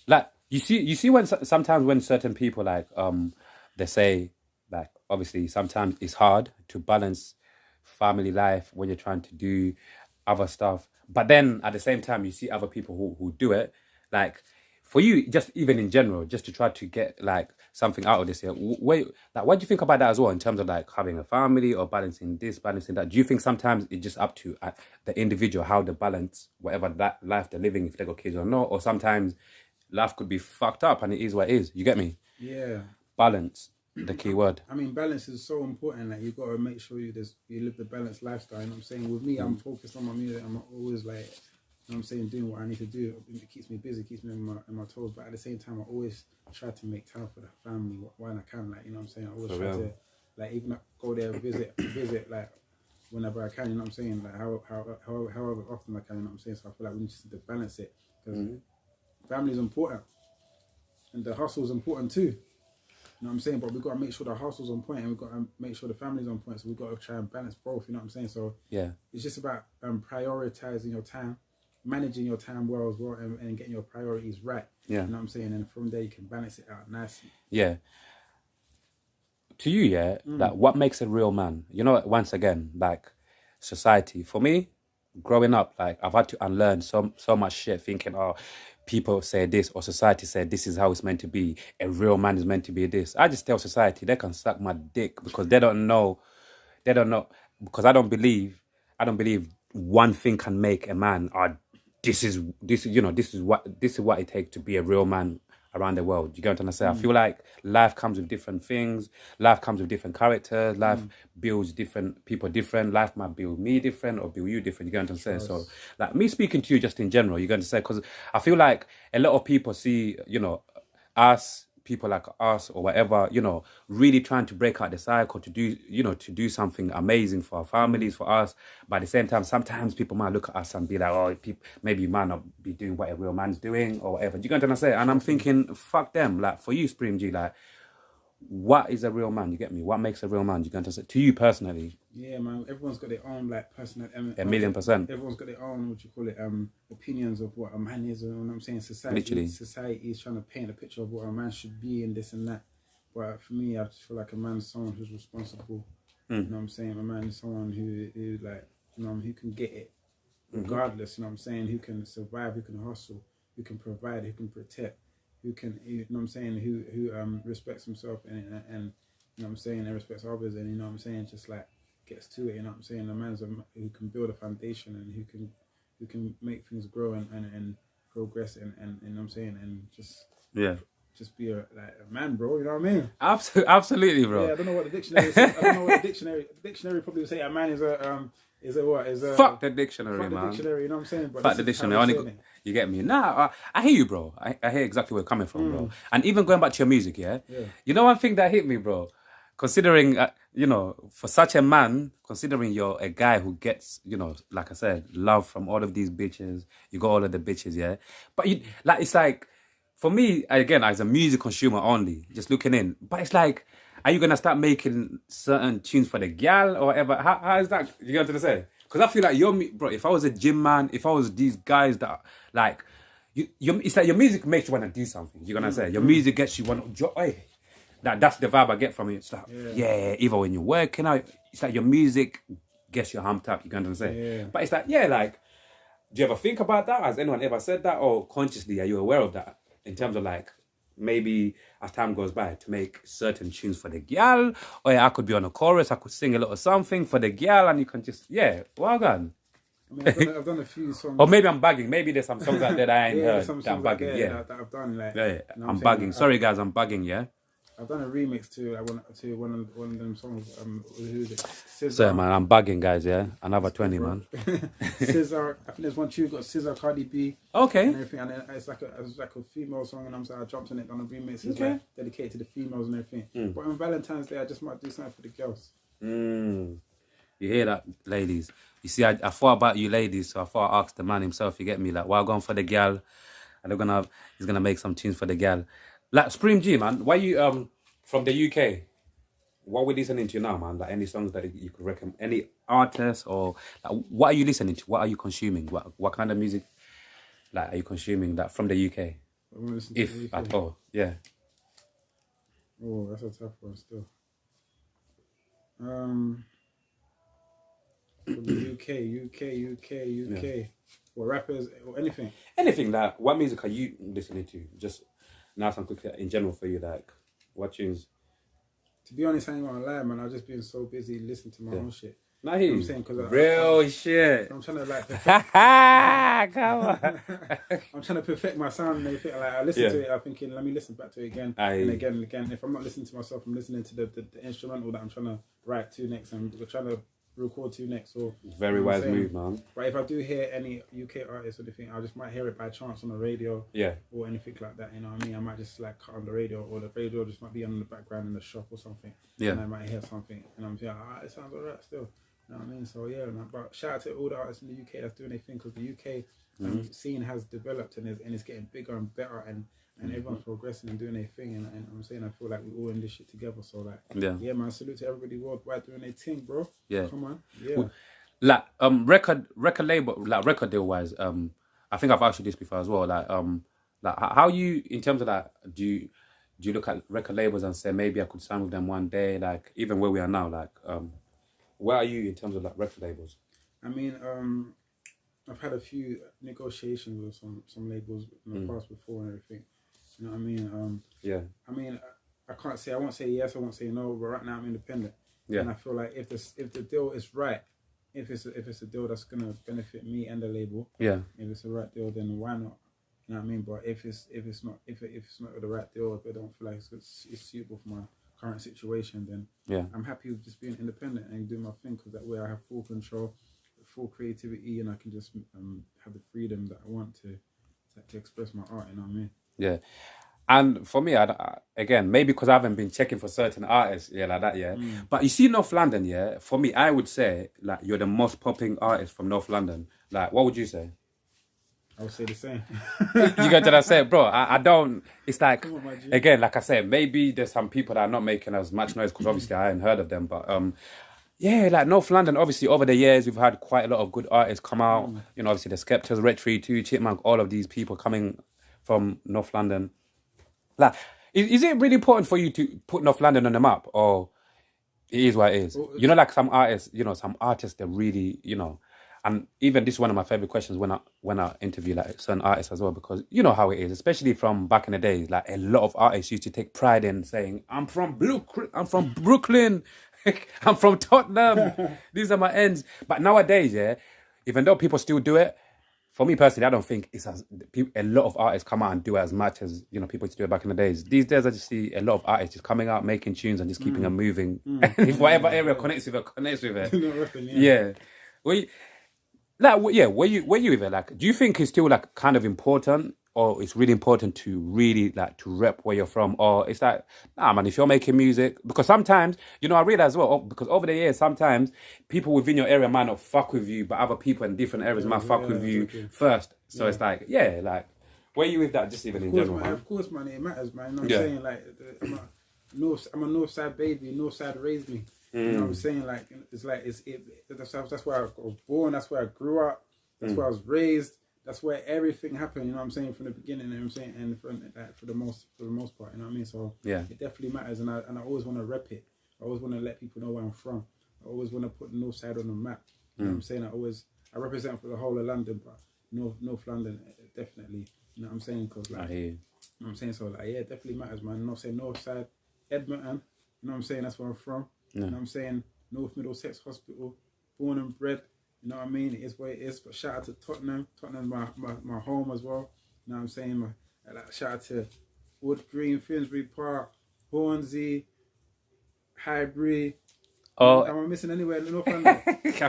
like you see when sometimes when certain people like they say like obviously sometimes it's hard to balance family life when you're trying to do other stuff, but then at the same time you see other people who do it like for you just even in general just to try to get like something out of this here. Wait, like what do you think about that as well in terms of like having a family or balancing this, balancing that? Do you think sometimes it's just up to the individual how to balance whatever that life they're living, if they got kids or not, or sometimes life could be fucked up and it is what it is. You get me? Yeah. Balance, the key word. I mean, balance is so important. Like, you got to make sure you live the balanced lifestyle. You know what I'm saying? With me, I'm focused on my music. I'm always like, you know what I'm saying, doing what I need to do. It keeps me busy, keeps me on my toes. But at the same time, I always try to make time for the family when I can. Like, you know what I'm saying? I always try to, like, even go there, visit, like, whenever I can. You know what I'm saying? Like, however often I can. You know what I'm saying? So I feel like we just need to balance it because family is important and the hustle is important too. You know what I'm saying? But we've got to make sure the hustle's on point and we've got to make sure the family's on point. So we've got to try and balance both, you know what I'm saying? So yeah, it's just about prioritizing your time, managing your time well as well, and getting your priorities right. yeah. You know what I'm saying? And from there you can balance it out nicely. Yeah. To you, yeah, like what makes a real man? You know, once again, like society. For me, growing up, like I've had to unlearn so much shit thinking, oh, people say this or society said this is how it's meant to be. A real man is meant to be this. I just tell society they can suck my dick because they don't know because I don't believe one thing can make a man this is you know this is what it takes to be a real man around the world. You get what I'm trying to say? I feel like life comes with different things. Life comes with different characters. Life builds different people different. Life might build me different or build you different. You get what I'm saying? So, like me speaking to you just in general, you're going to say because I feel like a lot of people see us people like us or whatever, really trying to break out the cycle to do, to do something amazing for our families, for us. But at the same time, sometimes people might look at us and be like, oh, maybe you might not be doing what a real man's doing or whatever. Do you get what I'm saying? And I'm thinking, fuck them. Like for you, Supreme.G, like, what is a real man? You get me? What makes a real man? You get what I'm saying? To you personally. Yeah, man. Everyone's got their own like personal. A million percent. Everyone's got their own opinions of what a man is. You know what I'm saying? Literally. Society is trying to paint a picture of what a man should be and this and that. But for me, I just feel like a man is someone who's responsible. You know what I'm saying? A man is someone who like, who can get it regardless. You know what I'm saying? Who can survive? Who can hustle? Who can provide? Who can protect? Who can, you know what I'm saying? Who respects himself and you know what I'm saying, and respects others, and you know what I'm saying, just like gets to it. You know what I'm saying? A man's who can build a foundation and who can make things grow and progress and you know what I'm saying, and just be a man, bro. You know what I mean? Absolutely, bro. Yeah, I don't know what the dictionary says. I don't know what the dictionary probably would say a man is a fuck the dictionary, fuck man. The dictionary, you know what I'm saying? But fuck the dictionary. You get me? Nah, I hear you, bro. I hear exactly where you're coming from, bro. And even going back to your music, yeah. You know one thing that hit me, bro. Considering, for such a man, considering you're a guy who gets, like I said, love from all of these bitches. You got all of the bitches, yeah. But it's like, for me, again, as a music consumer only, just looking in. But it's like, are you gonna start making certain tunes for the gal or whatever? How is that? You get what I'm saying? Because I feel like bro. If I was a gym man, if I was these guys that like, it's like your music makes you want to do something. You're gonna say your music gets you want to. Hey, that's the vibe I get from it. It's like even when you're working out, it's like your music gets you humped up. You get what I'm saying? Yeah. But it's like like, do you ever think about that? Has anyone ever said that, or consciously are you aware of that in terms of like? Maybe as time goes by to make certain tunes for the gal, or I could be on a chorus, I could sing a little something for the gal, and you can just well done. I mean, I've done a few songs. Or maybe I'm bugging. Maybe there's some songs out there that I ain't heard some that I'm songs bugging. that I've done. Like, you know I'm bugging. Sorry guys, I'm bugging. Yeah. I've done a remix to one of them songs. Who's it? Scissor. Sorry man, I'm bugging guys. Yeah, another 20 man. Scissor. I think there's one tune got Scissor, Cardi B. Okay. And everything, and then it's like a female song, and I jumped on it on a remix. It's like dedicated to the females and everything. But on Valentine's Day, I just might do something for the girls. You hear that, ladies? You see, I thought about you ladies, so I thought I'd ask the man himself. You get me? Like, while going for the gal, and he's gonna make some tunes for the gal. Like Supreme.G, man, why you from the UK? What are we listening to now, man? Like any songs that you could recommend, any artists, or like, what are you listening to? What are you consuming? What kind of music like are you consuming that from the UK? I want to listen to the if UK. at all. Yeah. Oh, that's a tough one still. For the UK. What rappers or anything? Anything like, what music are you listening to? Just now, some quick in general for you, like what tunes? To be honest, I ain't gonna lie, man. I've just been so busy listening to my own shit. Nah, You know what I'm he saying? Because real shit. I'm trying to like Come on. I'm trying to perfect my sound and everything. Like I listen to it, I'm thinking, let me listen back to it again and again and again. If I'm not listening to myself, I'm listening to the instrumental that I'm trying to write to next and we're trying to record to next. So Very wise move, man. But if I do hear any UK artists or anything, I just might hear it by chance on the radio, or anything like that. You know what I mean? I might just like cut on the radio, or the radio just might be on in the background in the shop or something. And I might hear something, and I'm saying, it sounds alright still. You know what I mean? So yeah, man. But shout out to all the artists in the UK that's doing their thing, because the UK scene has developed and it's getting bigger and better, and everyone's progressing and doing their thing. And I'm saying, I feel like we're all in this shit together. So like, yeah, man. Salute to everybody worldwide doing their thing, bro. Yeah, come on, yeah. Like record label, like record deal wise, I think I've asked you this before as well. Like how you, in terms of that, do you look at record labels and say maybe I could sign with them one day? Like even where we are now, like where are you in terms of like record labels? I mean, I've had a few negotiations with some labels in the past before and everything. You know what I mean? I mean, I can't say, I won't say yes, I won't say no, but right now I'm independent. And I feel like if the deal is right, if it's a deal that's gonna benefit me and the label, if it's the right deal, then why not? You know what I mean? But if it's not the right deal, if I don't feel like it's suitable for my current situation, then I'm happy with just being independent and doing my thing, because that way I have full control, full creativity, and I can just have the freedom that I want to express my art. You know what I mean? Yeah. And for me, again, maybe because I haven't been checking for certain artists, like that, But you see North London, for me, I would say, like, you're the most popping artist from North London. Like, what would you say? I would say the same. You get what I say, bro? I don't, it's like, again, like I said, maybe there's some people that are not making as much noise, because obviously I hadn't heard of them, but like North London, obviously over the years, we've had quite a lot of good artists come out. You know, obviously the Skeptors, Red 32, Chipmunk, all of these people coming from North London. Like, is it really important for you to put North London on the map, or it is what it is? You know, like some artists, they're really, and even this is one of my favorite questions when I interview like certain artists as well, because you know how it is, especially from back in the days. Like a lot of artists used to take pride in saying, I'm from Brooklyn, I'm from Tottenham, these are my ends. But nowadays, even though people still do it, for me personally, I don't think it's a lot of artists come out and do it as much as people used to do it back in the days. These days, I just see a lot of artists just coming out, making tunes and just keeping them moving. And if whatever area connects with it. Were you with it? Like, do you think it's still like kind of important, or it's really important to really like to rep where you're from, or it's like, nah, man, if you're making music, because sometimes, I realize as well, because over the years, sometimes people within your area might not fuck with you, but other people in different areas might fuck with you first. So it's like, like, where you with that, just even in general, man? Of course, man, it matters, man. You know what I'm saying? Like, I'm a North Side baby. North Side raised me. You know what I'm saying? Like, that's where I was born. That's where I grew up. That's where I was raised. That's where everything happened. You know what I'm saying? From the beginning. You know what I'm saying? And for the most part. You know what I mean? So it definitely matters. And I always want to rep it. I always want to let people know where I'm from. I always want to put the North Side on the map. You know what I'm saying? I represent for the whole of London, but North London definitely. You know what I'm saying? Because like, you know what I'm saying? So like, it definitely matters, man. You know what I'm saying? North Side, Edmonton. You know what I'm saying? That's where I'm from. You know what I'm saying? North Middlesex Hospital, born and bred. You know what I mean? It is what it is. But shout out to Tottenham. Tottenham's my home as well. You know what I'm saying? Shout out to Wood Green, Finsbury Park, Hornsey, Highbury. Am I missing anywhere in North London?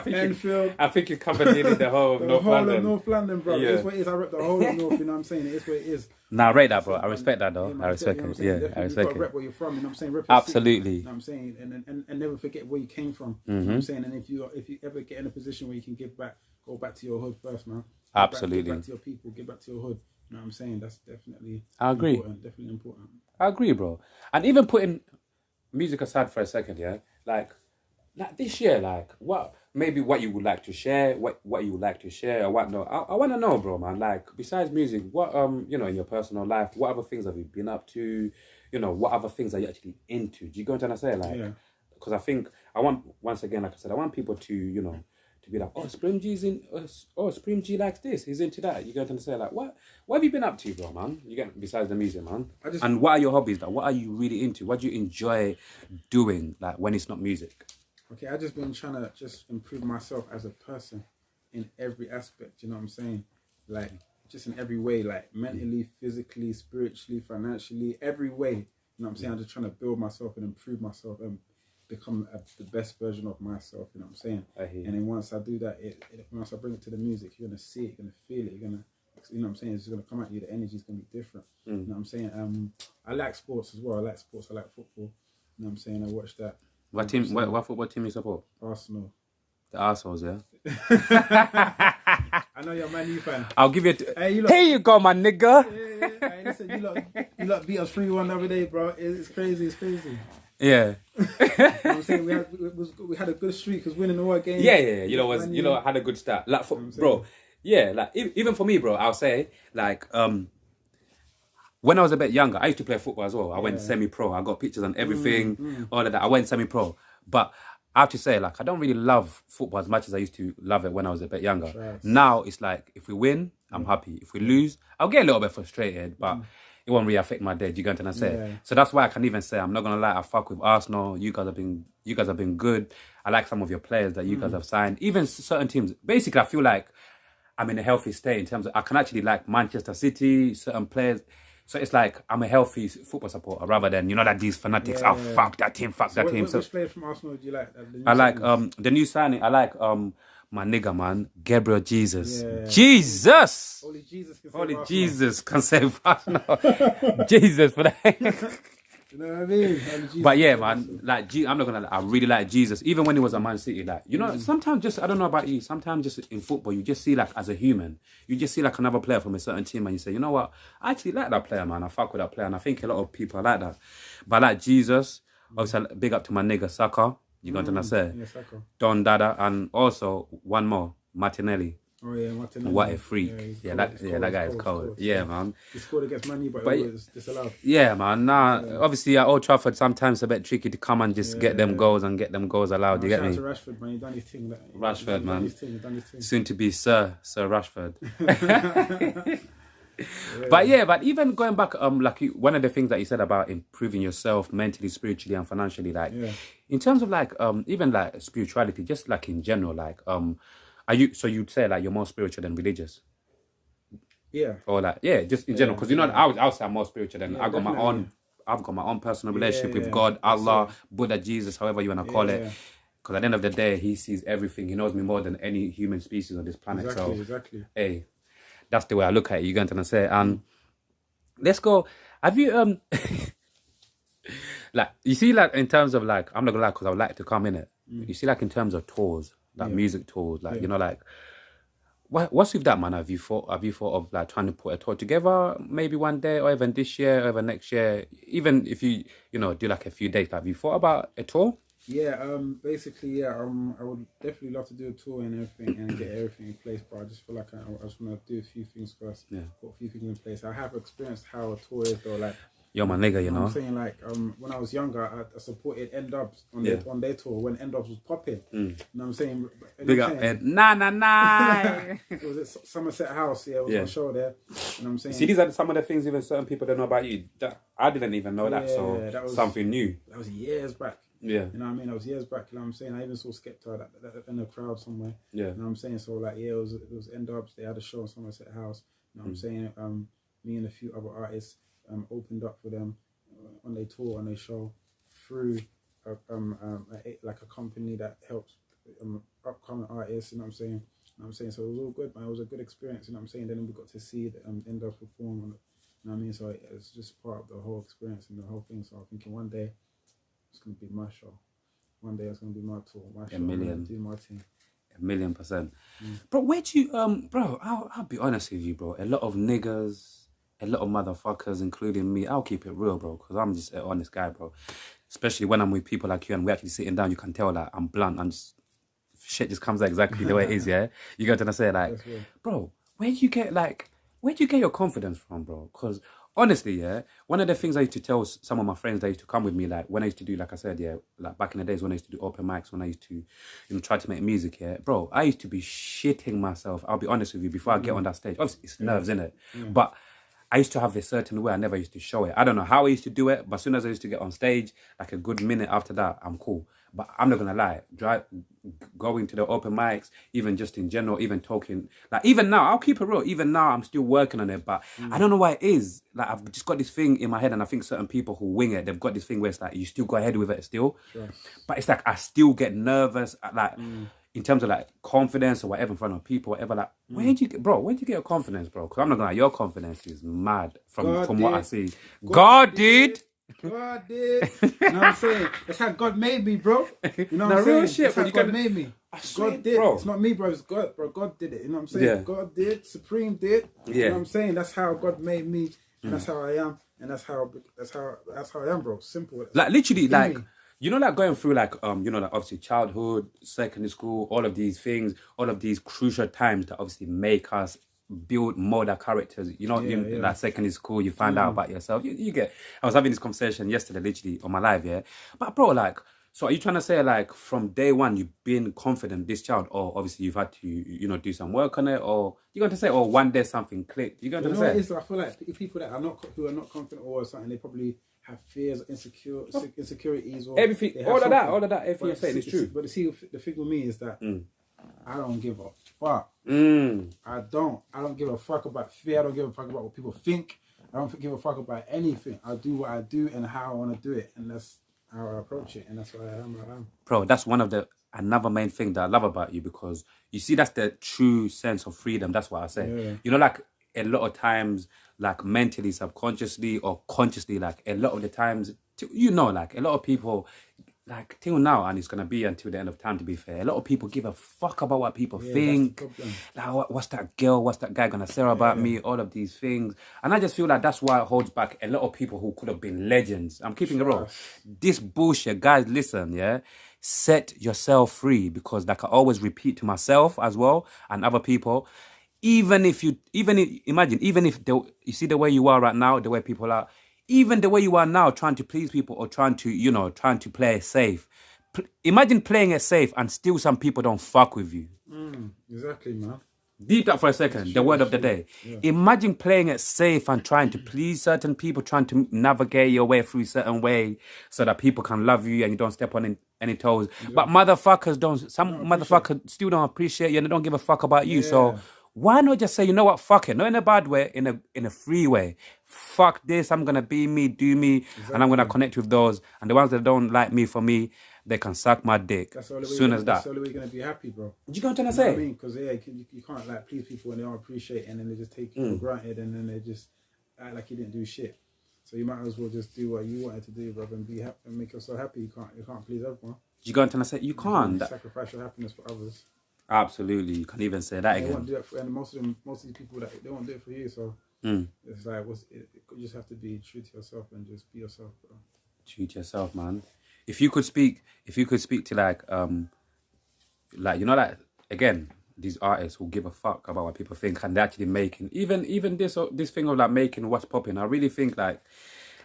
Enfield. I think you covered nearly the whole of North London. Of North London, bro. It is what it is. I rep the whole of North, you know what I'm saying? It is what it is. Nah, I rate that, bro. I respect that, though. I respect it. Yeah, I respect it. Rep where you're from, you know what I'm saying? Rep Absolutely. You know what I'm saying? And never forget where you came from. You know what I'm saying? And if you ever get in a position where you can give back, go back to your hood first, man. Absolutely. Give back to your people, give back to your hood. You know what I'm saying? That's definitely definitely important. I agree, bro. And even putting music aside for a second, like, like this year, like what maybe what you would like to share, what you would like to share, or what not. I want to know, bro, man. Like besides music, what in your personal life, what other things have you been up to? What other things are you actually into? Do you go into say like? Yeah. Because I think I want once again, like I said, I want people to to be like, oh, Supreme.G's in, Supreme.G likes this, he's into that. You go to say like, what have you been up to, bro, man? You get besides the music, man. And what are your hobbies? Like, what are you really into? What do you enjoy doing, like when it's not music? Okay, I've just been trying to just improve myself as a person in every aspect. You know what I'm saying? Like just in every way, like mentally, physically, spiritually, financially, every way. You know what I'm saying? I'm just trying to build myself and improve myself and become the best version of myself. You know what I'm saying? And then once I do that, once I bring it to the music, you're gonna see it, you're gonna feel it, you're gonna, you know what I'm saying? It's gonna come at you. The energy is gonna be different. You know what I'm saying? I like sports as well. I like sports. I like football. You know what I'm saying? I watch that. What team? What football team you support? Arsenal. The Arsenals, yeah. I know you're a Man U fan. I'll give you. Hey, Here you go, my nigga. Yeah. Hey, listen, you lot beat us 3-1 the other day, bro. It's crazy. It's crazy. Yeah. You know what I'm saying? We had a good streak because winning all games. Yeah. Had a good start. Like, bro. Yeah, like even for me, bro. I'll say like when I was a bit younger, I used to play football as well. I went semi-pro. I got pictures and everything, all of that. I went semi-pro. But I have to say, like, I don't really love football as much as I used to love it when I was a bit younger. Trust. Now, it's like, if we win, I'm happy. If we lose, I'll get a little bit frustrated, but it won't really affect my day. Do you get what I'm saying? Yeah. So that's why I can even say, I'm not going to lie, I fuck with Arsenal. You guys have been good. I like some of your players that you guys have signed. Even certain teams. Basically, I feel like I'm in a healthy state in terms of, I can actually like Manchester City, certain players. So it's like I'm a healthy football supporter rather than that these fanatics. Yeah. Oh fuck that team, fuck that team. So which player from Arsenal do you like? I like the new signing. I like my nigga man, Gabriel Jesus. Yeah. Jesus. Only Jesus can save Only Arsenal. Jesus can save Arsenal. Jesus for that. You know what I mean? But yeah, man, like I'm not gonna lie, I really like Jesus. Even when he was at Man City, like sometimes just I don't know about you. Sometimes just in football, you just see like as a human, you just see like another player from a certain team, and you say, you know what, I actually like that player, man. I fuck with that player, and I think a lot of people are like that. But I like Jesus. Obviously, big up to my nigga Saka. You got to say? Yeah, Saka. Don Dada, and also one more, Martinelli. Oh yeah, Martinelli. What a freak! Yeah, that guy is cold. Yeah, man. He scored against Man U, but it was disallowed. Yeah, man. Obviously at Old Trafford, sometimes it's a bit tricky to come and just get them goals allowed. You get me? Shout out to Rashford, man. He done his thing. Rashford, man. He done his thing. Soon to be Sir Rashford. But even going back, like one of the things that you said about improving yourself mentally, spiritually, and financially, like in terms of like even like spirituality, just like in general, like are you? So you'd say like you're more spiritual than religious? Yeah. Or like just in general, because I'll say I'm more spiritual than I've got my own. I've got my own personal relationship with God, Allah, Buddha, Jesus, however you want to call it. Because at the end of the day, He sees everything. He knows me more than any human species on this planet. Exactly. Hey, that's the way I look at it. You're going to say, let's go. Have you like you see like in terms of like I'm not gonna lie because I would like to come in it. You see like in terms of tours, like music tours, like like what's with that, man? Have you thought of like trying to put a tour together maybe one day or even this year or even next year? Even if you do like a few days, like have you thought about a tour? Yeah, basically, I would definitely love to do a tour and everything and get everything in place, but I just feel like I just want to do a few things first. Yeah. Put a few things in place. I have experienced how a tour is though, like you're my nigga, you know. I'm saying like when I was younger, I supported End Ups on their tour when End Ups was popping. You know what I'm saying? Big up Ed. Nah. It was at Somerset House. Yeah, it was on show there. You know what I'm saying? See, these are some of the things even certain people don't know about you. I didn't even know that. So that was something new. That was years back. Yeah. You know what I mean? That was years back. You know what I'm saying? I even saw Skepta in the crowd somewhere. Yeah. You know what I'm saying? So like, it was End Ups. They had a show in Somerset House. You know what I'm saying? Me and a few other artists opened up for them on their tour, on their show, through like a company that helps upcoming artists. You know what I'm saying? You know what I'm saying? So it was all good, man. It was a good experience. You know what I'm saying? Then we got to see the End Ups perform. You know what I mean? So it's just part of the whole experience and the whole thing. So I'm thinking one day it's gonna be my show. One day it's gonna be my tour, my show. Do my thing. 1,000,000%. Bro, where do you bro, I'll be honest with you, bro. A lot of niggas, a lot of motherfuckers, including me, I'll keep it real, bro, because I'm just an honest guy, bro. especially when I'm with people like you and we're actually sitting down, you can tell that I'm blunt and just, shit just comes out exactly the way it is, yeah? You get what I'm saying? Like, bro, where do you get your confidence from, bro? Because honestly, yeah, one of the things I used to tell some of my friends that used to come with me, like when I used to do, like I said, yeah, like back in the days when I used to do open mics, when I used to, try to make music, yeah, bro, I used to be shitting myself. I'll be honest with you, before I get on that stage. Obviously, it's nerves, innit? But I used to have a certain way. I never used to show it. I don't know how I used to do it, but as soon as I used to get on stage, like a good minute after that, I'm cool. But I'm not gonna lie, going to the open mics, even just in general, even talking, like even now, I'll keep it real. Even now, I'm still working on it, but I don't know why it is. Like I've just got this thing in my head, and I think certain people who wing it, they've got this thing where it's like you still go ahead with it still, but it's like I still get nervous, like. In terms of like confidence or whatever in front of people, whatever, like, where'd you get your confidence, bro? Because I'm not gonna lie, your confidence is mad from what I see. God did. God did. You know what I'm saying? That's how God made me, bro. You know what I'm real saying? shit, That's how God made me. God did. Bro. It's not me, bro. It's God, bro. God did it. You know what I'm saying? Yeah. God did. Supreme did. Yeah. You know what I'm saying? That's how God made me, and that's how I am, and that's how I am, bro. Simple. Like literally, like. You know, like going through like, like obviously childhood, secondary school, all of these things, all of these crucial times that obviously make us build more that characters. You know, like secondary school, you find out about yourself. You get, I was having this conversation yesterday, literally on my live, yeah. But bro, like, so are you trying to say like from day one, you've been confident, this child, or obviously you've had to, do some work on it, or you're going to say, oh, one day something clicked. You're going to say. What it is, I feel like people that who are not confident or something, they probably have fears, insecurities, or everything, all of that. Everything you're saying is true. But see, the thing with me is that I don't give a fuck. I don't give a fuck about fear. I don't give a fuck about what people think. I don't give a fuck about anything. I do what I do and how I want to do it, and that's how I approach it, and that's what I am. Bro, that's one of another main thing that I love about you, because you see that's the true sense of freedom. That's what I say. Yeah. Like a lot of times, like mentally, subconsciously or consciously, like a lot of the times, like a lot of people, like till now, and it's gonna be until the end of time, to be fair, a lot of people give a fuck about what people think. Like, what's that girl, what's that guy gonna say about me? All of these things, and I just feel like that's why it holds back a lot of people who could have been legends. I'm keeping it real. This bullshit, guys, listen, yeah. Set yourself free, because like I always repeat to myself as well and other people. Imagine, even if you see the way you are right now, the way people are, even the way you are now, trying to please people or trying to play it safe. Imagine playing it safe and still some people don't fuck with you. Exactly, man. Deep that for a second, the word of the day. Yeah. Imagine playing it safe and trying to please certain people, trying to navigate your way through a certain way so that people can love you and you don't step on any toes. Yeah. But motherfuckers motherfuckers still don't appreciate you and they don't give a fuck about you. So why not just say, you know what, fuck it. Not in a bad way, in a free way. Fuck this, I'm going to be me, do me, and I'm going to connect with those. And the ones that don't like me, for me, they can suck my dick. That's all as soon as that. That's the only way you're going to be happy, bro. Do you know what I'm trying to say? I mean, because you can't like please people and they don't appreciate it, and then they just take you for granted, and then they just act like you didn't do shit. So you might as well just do what you wanted to do, brother, and be happy and make yourself happy. You can't please everyone. You got to say you can't sacrifice your happiness for others. Absolutely, you can even say that they again. Won't do it and most of the people that they won't do it for you. So it's like you just have to be true to yourself and just be yourself, bro. True to yourself, man. If you could speak to like like again, these artists who give a fuck about what people think and they're actually making even this thing of like making what's popping. I really think like.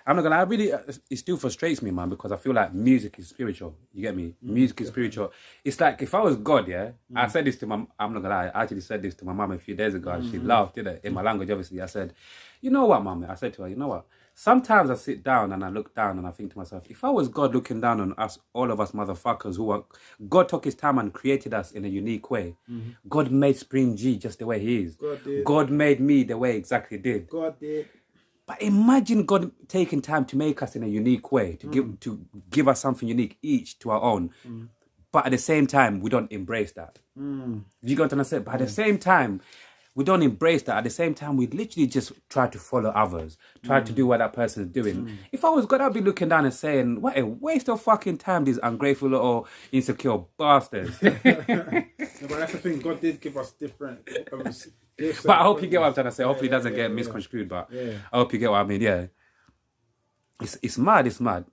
I'm not gonna lie, it still frustrates me, man, because I feel like music is spiritual. You get me? Music is spiritual. It's like, if I was God, I said this to I'm not gonna lie, I actually said this to my mum a few days ago, and she laughed, did it? In my language, obviously. I said, you know what, mum? I said to her, you know what? Sometimes I sit down and I look down and I think to myself, if I was God looking down on us, all of us motherfuckers God took his time and created us in a unique way. God made Supreme.G just the way he is. God made me the way exactly he did. God did. But imagine God taking time to make us in a unique way, to give us something unique each to our own. But at the same time, we don't embrace that. You got what I'm saying? But at the same time, we don't embrace that. At the same time, we literally just try to follow others, try to do what that person is doing. If I was God, I'd be looking down and saying, what a waste of fucking time, these ungrateful little insecure bastards. But that's the thing, God did give us different gifts. But I hope you get what I'm trying to say. Hopefully it doesn't get misconstrued, but I hope you get what I mean, yeah. It's mad.